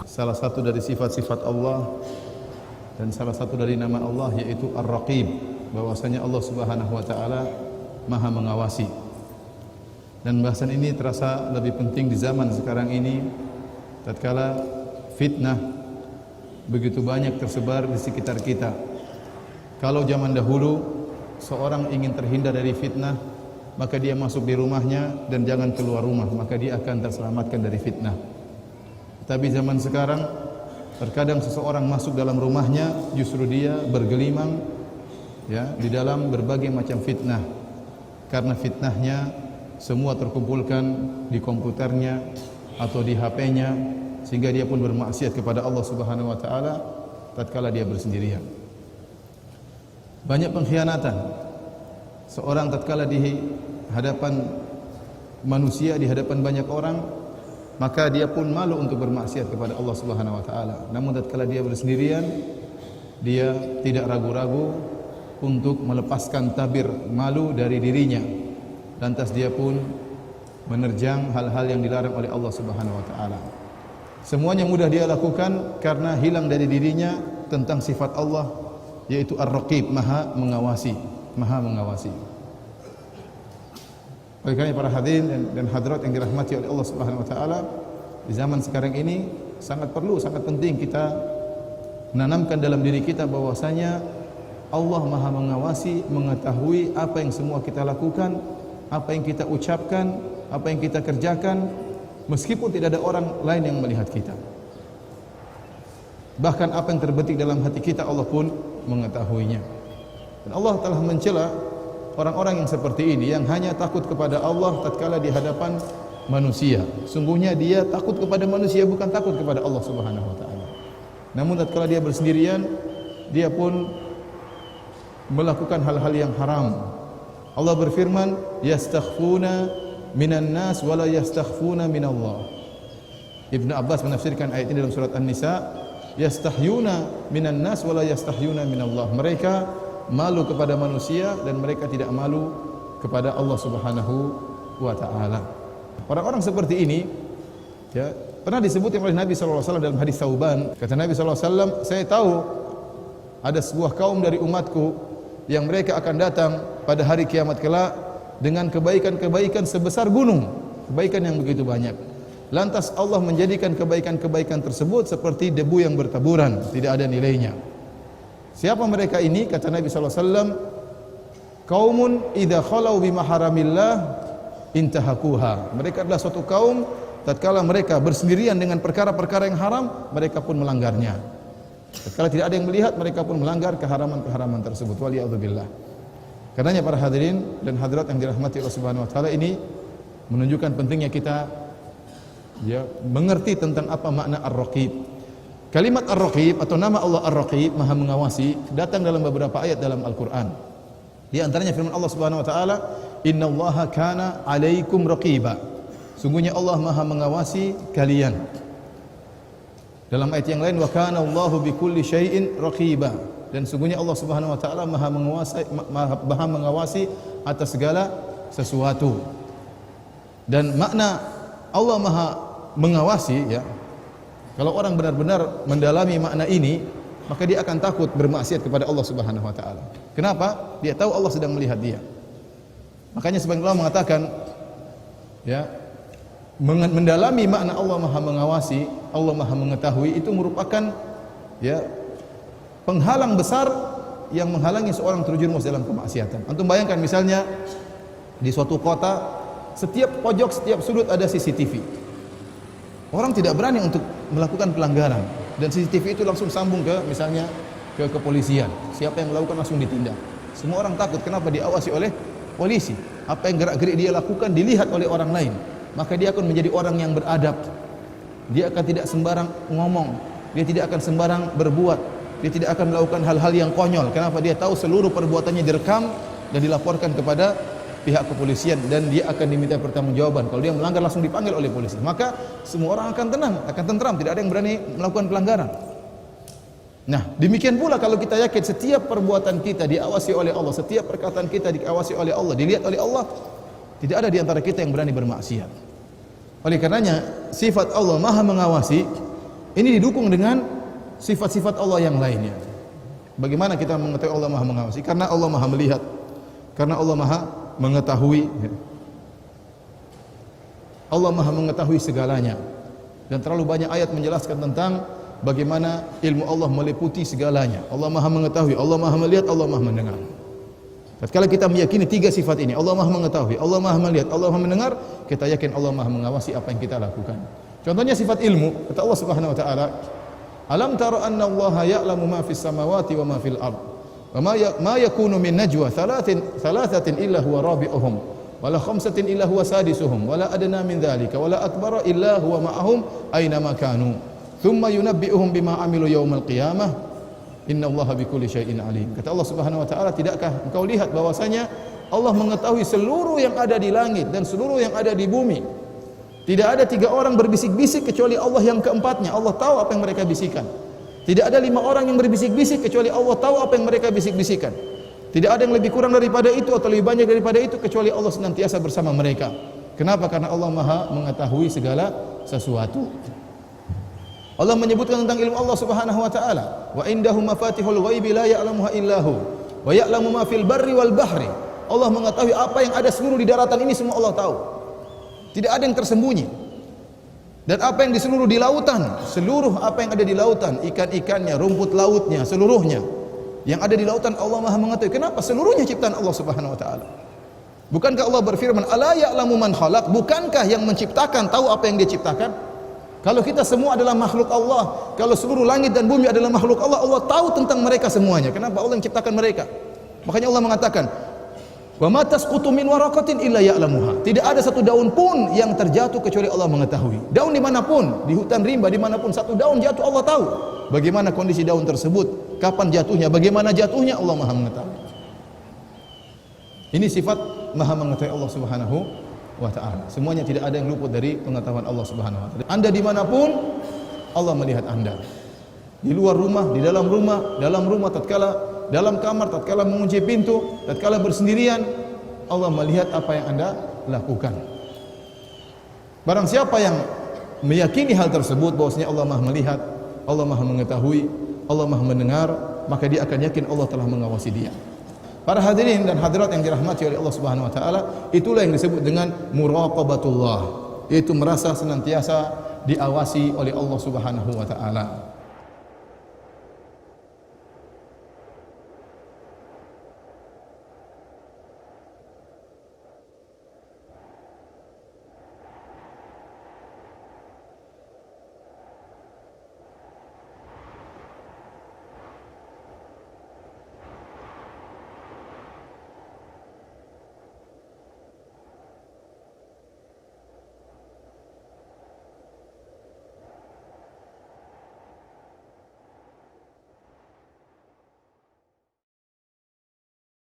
salah satu dari sifat-sifat Allah dan salah satu dari nama Allah yaitu Ar-Raqib, bahwasanya Allah Subhanahu wa taala Maha mengawasi. Dan bahasan ini terasa lebih penting di zaman sekarang ini tatkala fitnah begitu banyak tersebar di sekitar kita. Kalau zaman dahulu seorang ingin terhindar dari fitnah, maka dia masuk di rumahnya dan jangan keluar rumah, maka dia akan terselamatkan dari fitnah. Tapi zaman sekarang terkadang seseorang masuk dalam rumahnya justru dia bergelimang ya di dalam berbagai macam fitnah. Karena fitnahnya semua terkumpulkan di komputernya atau di HP-nya, sehingga dia pun bermaksiat kepada Allah Subhanahu wa taala tatkala dia bersendirian. Banyak pengkhianatan. Seorang tatkala di hadapan manusia, di hadapan banyak orang, maka dia pun malu untuk bermaksiat kepada Allah Subhanahu wa taala. Namun tatkala dia bersendirian, dia tidak ragu-ragu untuk melepaskan tabir malu dari dirinya. Lantas dia pun menerjang hal-hal yang dilarang oleh Allah Subhanahu wa taala. Semuanya mudah dia lakukan karena hilang dari dirinya tentang sifat Allah yaitu Ar-Raqib, Maha mengawasi, Maha mengawasi. Oleh karena para hadirin dan hadirat yang dirahmati oleh Allah Subhanahu wa taala, di zaman sekarang ini sangat perlu, sangat penting kita menanamkan dalam diri kita bahwasanya Allah Maha mengawasi, mengetahui apa yang semua kita lakukan, apa yang kita ucapkan, apa yang kita kerjakan, meskipun tidak ada orang lain yang melihat kita. Bahkan apa yang terbetik dalam hati kita Allah pun mengetahuinya. Dan Allah telah mencela orang-orang yang seperti ini, yang hanya takut kepada Allah tatkala di hadapan manusia. Sungguhnya dia takut kepada manusia, bukan takut kepada Allah Subhanahu wa taala. Namun tatkala dia bersendirian, dia pun melakukan hal-hal yang haram. Allah berfirman, yastakhfuna minan nas wala yastakhfuna minallah. Ibnu Abbas menafsirkan ayat ini dalam surat An-Nisa, yastahyuna minan nas wala yastahyuna minallah. Mereka malu kepada manusia dan mereka tidak malu kepada Allah Subhanahu wa taala. Orang-orang seperti ini ya, pernah disebutkan oleh Nabi sallallahu alaihi wasallam dalam hadis Tsauban. Kata Nabi sallallahu alaihi wasallam, saya tahu ada sebuah kaum dari umatku yang mereka akan datang pada hari kiamat kelak dengan kebaikan-kebaikan sebesar gunung, kebaikan yang begitu banyak. Lantas Allah menjadikan kebaikan-kebaikan tersebut seperti debu yang bertaburan, tidak ada nilainya. Siapa mereka ini? Kata Nabi sallallahu alaihi wasallam, qaumun idza khalau bi maharamillah intahakuha. Mereka adalah suatu kaum tatkala mereka bersendirian dengan perkara-perkara yang haram, mereka pun melanggarnya. Tatkala tidak ada yang melihat, mereka pun melanggar keharaman-keharaman tersebut. Waliyadzubillah. Karenanya para hadirin dan hadirat yang dirahmati Allah Subhanahu wa taala, ini menunjukkan pentingnya kita ya mengerti tentang apa makna Ar-Raqib. Kalimat Ar-Raqib atau nama Allah Ar-Raqib, Maha mengawasi, datang dalam beberapa ayat dalam Al-Qur'an. Di antaranya firman Allah Subhanahu wa taala, "Innallaha kana 'alaikum raqiba." Sungguhnya Allah Maha mengawasi kalian. Dalam ayat yang lain, "Wa kana Allahu bikulli syai'in raqiba." Dan sungguhnya Allah Subhanahu wa taala Maha mengawasi atas segala sesuatu. Dan makna Allah Maha mengawasi ya, kalau orang benar-benar mendalami makna ini, maka dia akan takut bermaksiat kepada Allah Subhanahu wa taala. Kenapa? Dia tahu Allah sedang melihat dia. Makanya sebagian ulama mengatakan ya, mendalami makna Allah Maha mengawasi, Allah Maha mengetahui, itu merupakan ya penghalang besar yang menghalangi seorang terjerumus dalam kemaksiatan. Antum bayangkan misalnya di suatu kota, setiap pojok, setiap sudut ada CCTV. Orang tidak berani untuk melakukan pelanggaran, dan CCTV itu langsung sambung ke misalnya ke kepolisian. Siapa yang melakukan langsung ditindak. Semua orang takut, kenapa? Diawasi oleh polisi. Apa yang gerak-gerik dia lakukan dilihat oleh orang lain. Maka dia akan menjadi orang yang beradab. Dia akan tidak sembarang ngomong, dia tidak akan sembarang berbuat, dia tidak akan melakukan hal-hal yang konyol. Kenapa? Dia tahu seluruh perbuatannya direkam dan dilaporkan kepada pihak kepolisian, dan dia akan diminta pertanggungjawaban. Kalau dia melanggar langsung dipanggil oleh polisi. Maka semua orang akan tenang, akan tentram, tidak ada yang berani melakukan pelanggaran. Nah, demikian pula kalau kita yakin setiap perbuatan kita diawasi oleh Allah, setiap perkataan kita diawasi oleh Allah, dilihat oleh Allah, tidak ada di antara kita yang berani bermaksiat. Oleh karenanya sifat Allah Maha mengawasi Ini didukung dengan sifat-sifat Allah yang lainnya. Bagaimana kita mengetahui Allah Maha mengawasi? Karena Allah Maha melihat. Karena Allah Maha mengetahui. Allah Maha mengetahui segalanya. Dan terlalu banyak ayat menjelaskan tentang bagaimana ilmu Allah meliputi segalanya. Allah Maha mengetahui, Allah Maha melihat, Allah Maha mendengar. Tatkala kita meyakini tiga sifat ini, Allah Maha mengetahui, Allah Maha melihat, Allah Maha mendengar, kita yakin Allah Maha mengawasi apa yang kita lakukan. Contohnya sifat ilmu, kata Allah Subhanahu wa taala, "Alam tara anna Allah ya'lamu ma fis samawati wa ma fil ard, wa ma yakunu min najwa thalathatin illa huwa rabi'uhum, wa la khamsatin illa huwa sadisuhum, wa la adna min dhalika, wa la akbara illa huwa ma'ahum aina ma kanu, thumma yunabbi'uhum bima 'amilu yaumal qiyamah." Innallaha bikulli syai'in alim. Kata Allah Subhanahu wa taala, tidakkah engkau lihat bahwasanya Allah mengetahui seluruh yang ada di langit dan seluruh yang ada di bumi. Tidak ada tiga orang berbisik-bisik kecuali Allah yang keempatnya. Allah tahu apa yang mereka bisikan. Tidak ada lima orang yang berbisik-bisik kecuali Allah tahu apa yang mereka bisik-bisikan. Tidak ada yang lebih kurang daripada itu atau lebih banyak daripada itu kecuali Allah senantiasa bersama mereka. Kenapa? Karena Allah Maha mengetahui segala sesuatu. Allah menyebutkan tentang ilmu Allah Subhanahu wa taala, wa indahu mafatihul ghaibi la ya'lamuha illahu wa ya'lamu ma fil barri wal bahri. Allah mengetahui apa yang ada seluruh di daratan ini, semua Allah tahu. Tidak ada yang tersembunyi. Dan apa yang di seluruh di lautan, seluruh apa yang ada di lautan, ikan-ikannya, rumput lautnya, seluruhnya yang ada di lautan Allah Maha mengetahui. Kenapa? Seluruhnya ciptaan Allah Subhanahu wa taala. Bukankah Allah berfirman, "Ala ya'lamu man khalaq?" Bukankah yang menciptakan tahu apa yang dia ciptakan? Kalau kita semua adalah makhluk Allah, kalau seluruh langit dan bumi adalah makhluk Allah, Allah tahu tentang mereka semuanya. Kenapa? Allah yang ciptakan mereka. Makanya Allah mengatakan, "Wa ma tasqutu min waraqatin illa ya'lamuha." Tidak ada satu daun pun yang terjatuh kecuali Allah mengetahui. Daun dimanapun, di hutan rimba dimanapun, satu daun jatuh Allah tahu. Bagaimana kondisi daun tersebut, kapan jatuhnya, bagaimana jatuhnya, Allah Maha mengetahui. Ini sifat Maha mengetahui Allah Subhanahu wa ta'ala. Semuanya tidak ada yang luput dari pengetahuan Allah Subhanahu wa ta'ala. Anda dimanapun, Allah melihat Anda. Di luar rumah, di dalam rumah tatkala dalam kamar, tatkala mengunci pintu, tatkala bersendirian, Allah melihat apa yang Anda lakukan. Barang siapa yang meyakini hal tersebut, bahwasanya Allah Maha melihat, Allah Maha mengetahui, Allah Maha mendengar, maka dia akan yakin Allah telah mengawasi dia. Para hadirin dan hadirat yang dirahmati oleh Allah Subhanahu wa taala, itulah yang disebut dengan muraqabatullah, yaitu merasa senantiasa diawasi oleh Allah Subhanahu wa taala.